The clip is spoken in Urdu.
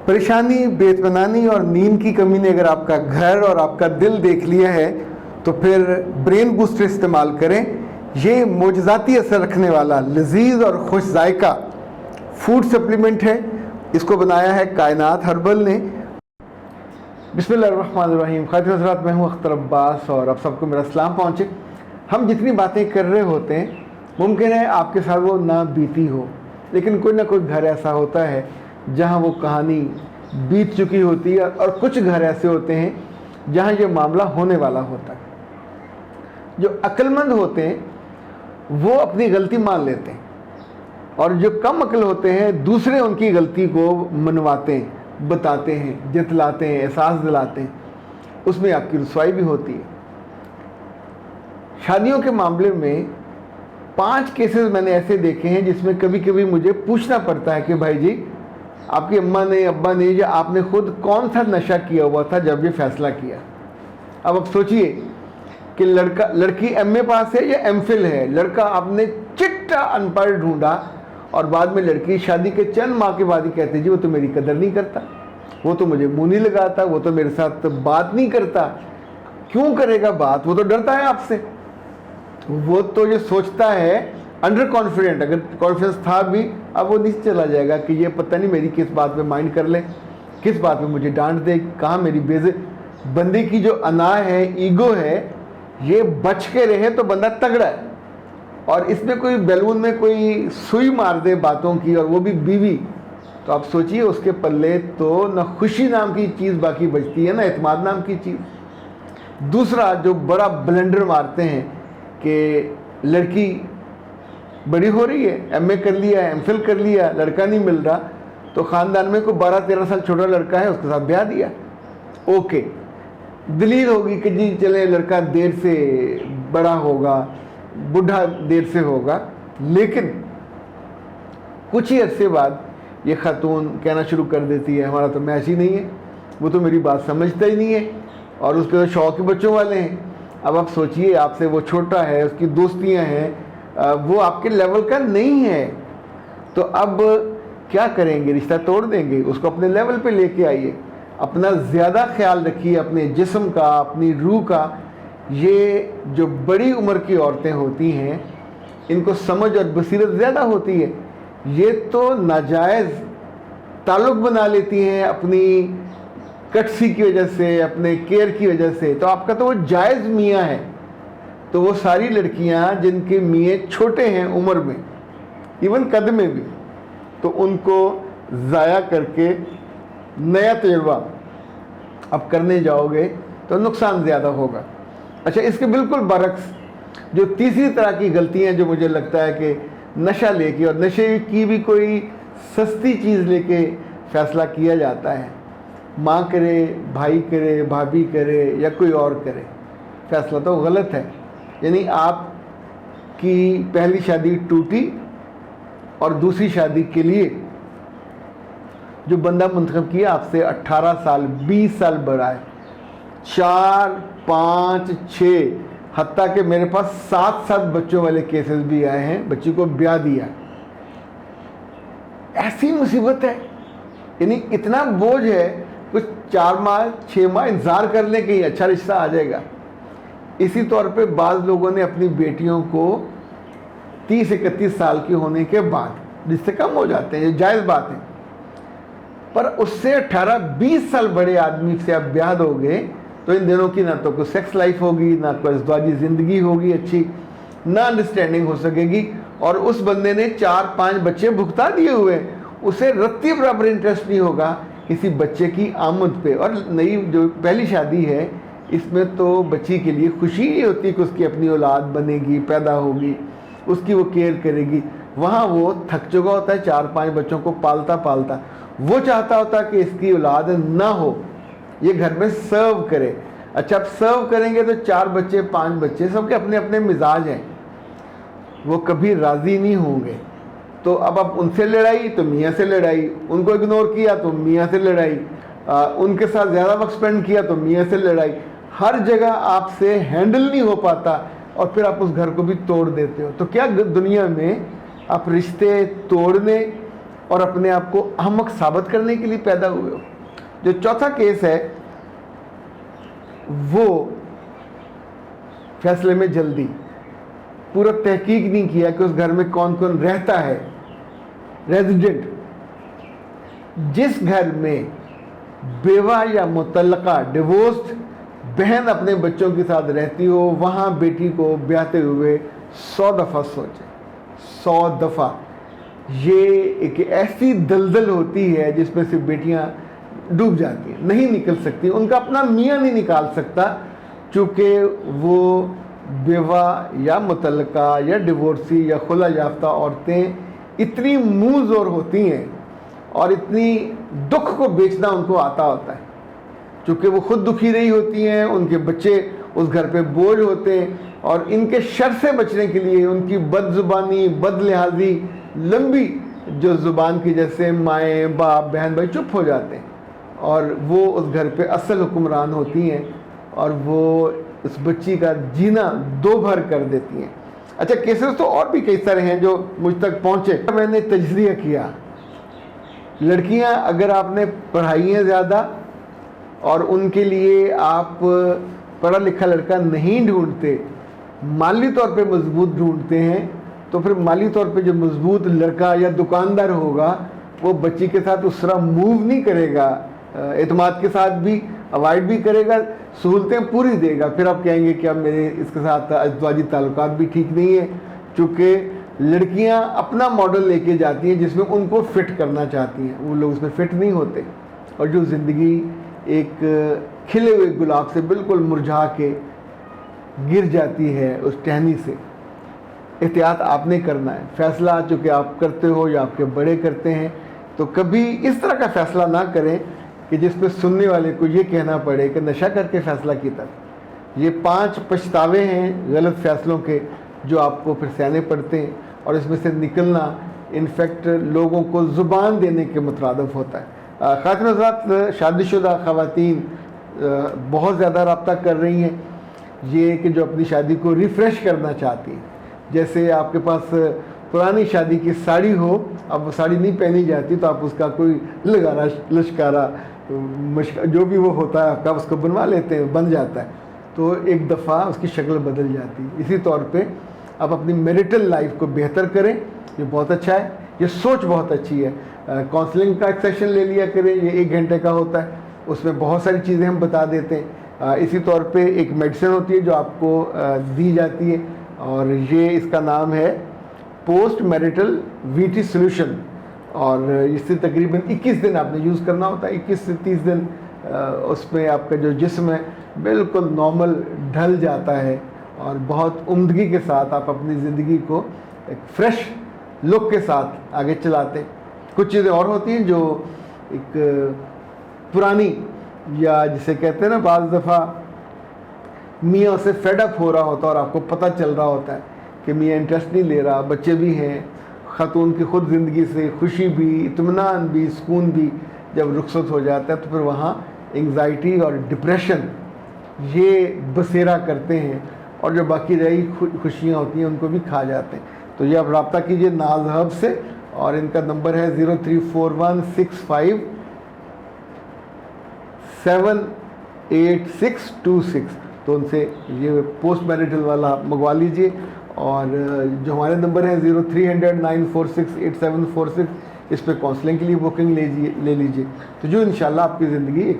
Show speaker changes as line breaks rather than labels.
پریشانی، بے اطمینانی اور نیند کی کمی نے اگر آپ کا گھر اور آپ کا دل دیکھ لیا ہے تو پھر برین بوسٹر استعمال کریں۔ یہ معجزاتی اثر رکھنے والا لذیذ اور خوش ذائقہ فوڈ سپلیمنٹ ہے۔ اس کو بنایا ہے کائنات ہربل نے۔ بسم اللہ الرحمن الرحیم۔ خاتون حضرات، میں ہوں اختر عباس اور آپ سب کو میرا سلام پہنچے۔ ہم جتنی باتیں کر رہے ہوتے ہیں ممکن ہے آپ کے ساتھ وہ نہ بیتی ہو، لیکن کوئی نہ کوئی گھر ایسا ہوتا ہے جہاں وہ کہانی بیت چکی ہوتی ہے، اور کچھ گھر ایسے ہوتے ہیں جہاں یہ معاملہ ہونے والا ہوتا ہے۔ جو عقل مند ہوتے ہیں وہ اپنی غلطی مان لیتے ہیں، اور جو کم عقل ہوتے ہیں دوسرے ان کی غلطی کو منواتے ہیں، بتاتے ہیں، جتلاتے ہیں، احساس دلاتے ہیں۔ اس میں آپ کی رسوائی بھی ہوتی ہے۔ شادیوں کے معاملے میں 5 کیسز میں نے ایسے دیکھے ہیں جس میں کبھی کبھی مجھے پوچھنا پڑتا ہے کہ بھائی جی، آپ کی اماں نے، ابا نے یا آپ نے خود کون سا نشہ کیا ہوا تھا جب یہ فیصلہ کیا؟ اب سوچئے کہ لڑکی ایم اے پاس ہے یا ایم فل ہے، لڑکا آپ نے چٹا ان پڑھ ڈھونڈا، اور بعد میں لڑکی شادی کے چند ماہ کے بعد ہی کہتے جی وہ تو میری قدر نہیں کرتا، وہ تو مجھے منہ نہیں لگاتا، وہ تو میرے ساتھ بات نہیں کرتا۔ کیوں کرے گا بات؟ وہ تو ڈرتا ہے آپ سے۔ وہ تو یہ سوچتا ہے انڈر کانفیڈنٹ، اگر کانفیڈنس تھا بھی اب وہ نہیں چلا جائے گا کہ یہ پتہ نہیں میری کس بات پہ مائنڈ کر لے، کس بات پہ مجھے ڈانٹ دے، کہاں میری بندے کی جو انا ہے، ایگو ہے، یہ بچ کے رہے تو بندہ تگڑا ہے۔ اور اس میں کوئی بیلون میں کوئی سوئی مار دے باتوں کی، اور وہ بھی بیوی، تو آپ سوچئے اس کے پلے تو نہ خوشی نام کی چیز باقی بچتی ہے، نہ اعتماد نام کی چیز۔ دوسرا جو بڑا بلنڈر مارتے ہیں کہ لڑکی بڑی ہو رہی ہے، ایم اے کر لیا، ایم فل کر لیا، لڑکا نہیں مل رہا، تو خاندان میں کوئی 12-13 سال چھوٹا لڑکا ہے، اس کے ساتھ بیاہ دیا۔ اوکے، دلیل ہوگی کہ جی چلے لڑکا دیر سے بڑا ہوگا، بوڑھا دیر سے ہوگا، لیکن کچھ ہی عرصے بعد یہ خاتون کہنا شروع کر دیتی ہے ہمارا تو میچ ہی نہیں ہے، وہ تو میری بات سمجھتا ہی نہیں ہے، اور اس کے تو شوق ہی بچوں والے ہیں۔ اب آپ سوچئے آپ سے وہ چھوٹا ہے، اس کی دوستیاں ہیں، وہ آپ کے لیول کا نہیں ہے، تو اب کیا کریں گے؟ رشتہ توڑ دیں گے؟ اس کو اپنے لیول پہ لے کے آئیے، اپنا زیادہ خیال رکھیے، اپنے جسم کا، اپنی روح کا۔ یہ جو بڑی عمر کی عورتیں ہوتی ہیں ان کو سمجھ اور بصیرت زیادہ ہوتی ہے، یہ تو ناجائز تعلق بنا لیتی ہیں اپنی کٹسی کی وجہ سے، اپنے کیئر کی وجہ سے، تو آپ کا تو وہ جائز میاں ہے۔ تو وہ ساری لڑکیاں جن کے میاں چھوٹے ہیں عمر میں، ایون قد میں بھی، تو ان کو ضائع کر کے نیا تجربہ اب کرنے جاؤ گے تو نقصان زیادہ ہوگا۔ اچھا، اس کے بالکل برعکس جو تیسری طرح کی غلطیاں جو مجھے لگتا ہے کہ نشہ لے کے، اور نشے کی بھی کوئی سستی چیز لے کے فیصلہ کیا جاتا ہے، ماں کرے، بھائی کرے، بھابھی کرے یا کوئی اور کرے، فیصلہ تو غلط ہے۔ یعنی آپ کی پہلی شادی ٹوٹی اور دوسری شادی کے لیے جو بندہ منتخب کیا آپ سے 18 سال 20 سال بڑا ہے، 4 5 6 حتیٰ کہ میرے پاس 7 بچوں والے کیسز بھی آئے ہیں، بچی کو بیاہ دیا۔ ایسی مصیبت ہے، یعنی اتنا بوجھ ہے، کچھ 4 ماہ 6 ماہ انتظار کر لیں کہ اچھا رشتہ آ جائے گا۔ اسی طور پہ بعض لوگوں نے اپنی بیٹیوں کو 30-31 سال کی ہونے کے بعد، جس سے کم ہو جاتے ہیں، یہ جائز بات ہے، پر اس سے 18-20 سال بڑے آدمی سے آپ بیاہ دو گے تو ان دنوں کی نہ تو کوئی سیکس لائف ہوگی، نہ کوئی ازدواجی زندگی ہوگی اچھی، نہ انڈرسٹینڈنگ ہو سکے گی، اور اس بندے نے 4-5 بچے بھگتا دیے ہوئے، اسے رتی برابر انٹرسٹ نہیں ہوگا کسی بچے کی آمد پہ۔ اور نئی جو پہلی شادی ہے اس میں تو بچی کے لیے خوشی ہی ہوتی ہے کہ اس کی اپنی اولاد بنے گی، پیدا ہوگی، اس کی وہ کیئر کرے گی۔ وہاں وہ تھک چکا ہوتا ہے 4-5 بچوں کو پالتا پالتا، وہ چاہتا ہوتا کہ اس کی اولاد نہ ہو، یہ گھر میں سرو کرے۔ اچھا، اب سرو کریں گے تو 4 بچے 5 بچے، سب کے اپنے اپنے مزاج ہیں، وہ کبھی راضی نہیں ہوں گے۔ تو اب ان سے لڑائی تو میاں سے لڑائی، ان کو اگنور کیا تو میاں سے لڑائی، ان کے ساتھ زیادہ وقت سپینڈ کیا تو میاں سے لڑائی، ہر جگہ آپ سے ہینڈل نہیں ہو پاتا، اور پھر آپ اس گھر کو بھی توڑ دیتے ہو۔ تو کیا دنیا میں آپ رشتے توڑنے اور اپنے آپ کو احمق ثابت کرنے کے لیے پیدا ہوئے ہو. جو چوتھا کیس ہے وہ فیصلے میں جلدی، پورا تحقیق نہیں کیا کہ اس گھر میں کون کون رہتا ہے. ریزیڈنٹ، جس گھر میں بیوہ یا مطلقہ ڈیورسڈ بہن اپنے بچوں کے ساتھ رہتی ہو، وہاں بیٹی کو بیاہتے ہوئے 100 دفعہ سوچیں. 100 دفعہ. یہ ایک ایسی دلدل ہوتی ہے جس میں سے بیٹیاں ڈوب جاتی ہیں، نہیں نکل سکتی. ان کا اپنا میاں نہیں نکال سکتا، چونکہ وہ بیوہ یا مطلقہ یا ڈیورسی یا خلا یافتہ عورتیں اتنی منہ زور ہوتی ہیں اور اتنی دکھ کو بیچنا ان کو آتا ہوتا ہے. چونکہ وہ خود دکھی رہی ہوتی ہیں، ان کے بچے اس گھر پہ بوجھ ہوتے ہیں، اور ان کے شر سے بچنے کے لیے ان کی بد زبانی، بد لحاظی، لمبی جو زبان کی، جیسے مائیں باپ بہن بھائی چپ ہو جاتے ہیں اور وہ اس گھر پہ اصل حکمران ہوتی ہیں اور وہ اس بچی کا جینا دو بھر کر دیتی ہیں. اچھا، کیسز تو اور بھی کئی سارے ہیں جو مجھ تک پہنچے. میں نے تجزیہ کیا، لڑکیاں اگر آپ نے پڑھائی ہیں زیادہ اور ان کے لیے آپ پڑھا لکھا لڑکا نہیں ڈھونڈتے، مالی طور پہ مضبوط ڈھونڈتے ہیں، تو پھر مالی طور پہ جو مضبوط لڑکا یا دکاندار ہوگا وہ بچی کے ساتھ اس طرح موو نہیں کرے گا، اعتماد کے ساتھ بھی اوائڈ بھی کرے گا، سہولتیں پوری دے گا. پھر آپ کہیں گے کہ اب میرے اس کے ساتھ ازدواجی تعلقات بھی ٹھیک نہیں ہیں، چونکہ لڑکیاں اپنا ماڈل لے کے جاتی ہیں جس میں ان کو فٹ کرنا چاہتی ہیں، وہ لوگ اس میں فٹ نہیں ہوتے. اور جو زندگی ایک کھلے ہوئے گلاب سے بالکل مرجھا کے گر جاتی ہے اس ٹہنی سے. احتیاط آپ نے کرنا ہے. فیصلہ چونکہ آپ کرتے ہو یا آپ کے بڑے کرتے ہیں، تو کبھی اس طرح کا فیصلہ نہ کریں کہ جس پہ سننے والے کو یہ کہنا پڑے کہ نشہ کر کے فیصلہ کی تھا. یہ 5 پچھتاوے ہیں غلط فیصلوں کے جو آپ کو پھر سہنے پڑتے ہیں، اور اس میں سے نکلنا انفیکٹ لوگوں کو زبان دینے کے مترادف ہوتا ہے. خاتون حضرات، شادی شدہ خواتین بہت زیادہ رابطہ کر رہی ہیں، یہ کہ جو اپنی شادی کو ریفریش کرنا چاہتی ہیں. جیسے آپ کے پاس پرانی شادی کی ساڑی ہو، اب وہ ساڑی نہیں پہنی جاتی، تو آپ اس کا کوئی لگارا لشکارا جو بھی وہ ہوتا ہے آپ کا، اس کو بنوا لیتے ہیں، بن جاتا ہے، تو ایک دفعہ اس کی شکل بدل جاتی. اسی طور پہ آپ اپنی میریٹل لائف کو بہتر کریں، یہ بہت اچھا ہے، یہ سوچ بہت اچھی ہے. کاؤنسلنگ کا ایک سیشن لے لیا کریں، یہ 1 گھنٹے کا ہوتا ہے، اس میں بہت ساری چیزیں ہم بتا دیتے ہیں. اسی طور پہ ایک میڈیسن ہوتی ہے جو آپ کو دی جاتی ہے، اور یہ اس کا نام ہے پوسٹ میریٹل ویٹی سولوشن، اور اس سے تقریباً 21 دن آپ نے یوز کرنا ہوتا ہے. 21 سے 30 دن اس میں آپ کا جو جسم ہے بالکل نارمل ڈھل جاتا ہے، اور بہت عمدگی کے ساتھ آپ اپنی زندگی کو ایک فریش لک کے ساتھ آگے چلاتے ہیں. کچھ چیزیں اور ہوتی ہیں جو ایک پرانی، یا جسے کہتے ہیں نا بعض دفعہ میاں سے فیڈ اپ ہو رہا ہوتا ہے اور آپ کو پتہ چل رہا ہوتا ہے کہ میاں انٹرسٹ نہیں لے رہا، بچے بھی ہیں، خاتون کی خود زندگی سے خوشی بھی، اطمینان بھی، سکون بھی جب رخصت ہو جاتا ہے، تو پھر وہاں انگزائٹی اور ڈپریشن یہ بسیرا کرتے ہیں، اور جو باقی رہی خوشیاں ہوتی ہیں ان کو بھی کھا جاتے ہیں. تو یہ آپ رابطہ کیجئے ناز ہب سے، اور ان کا نمبر ہے 0341657826. تو ان سے یہ پوسٹ میریٹل والا منگوا لیجئے. اور جو ہمارے نمبر ہیں 0300-946-8746، اس پہ کاؤنسلنگ کے لیے بکنگ لے لیجئے. تو جو انشاءاللہ آپ کی زندگی ایک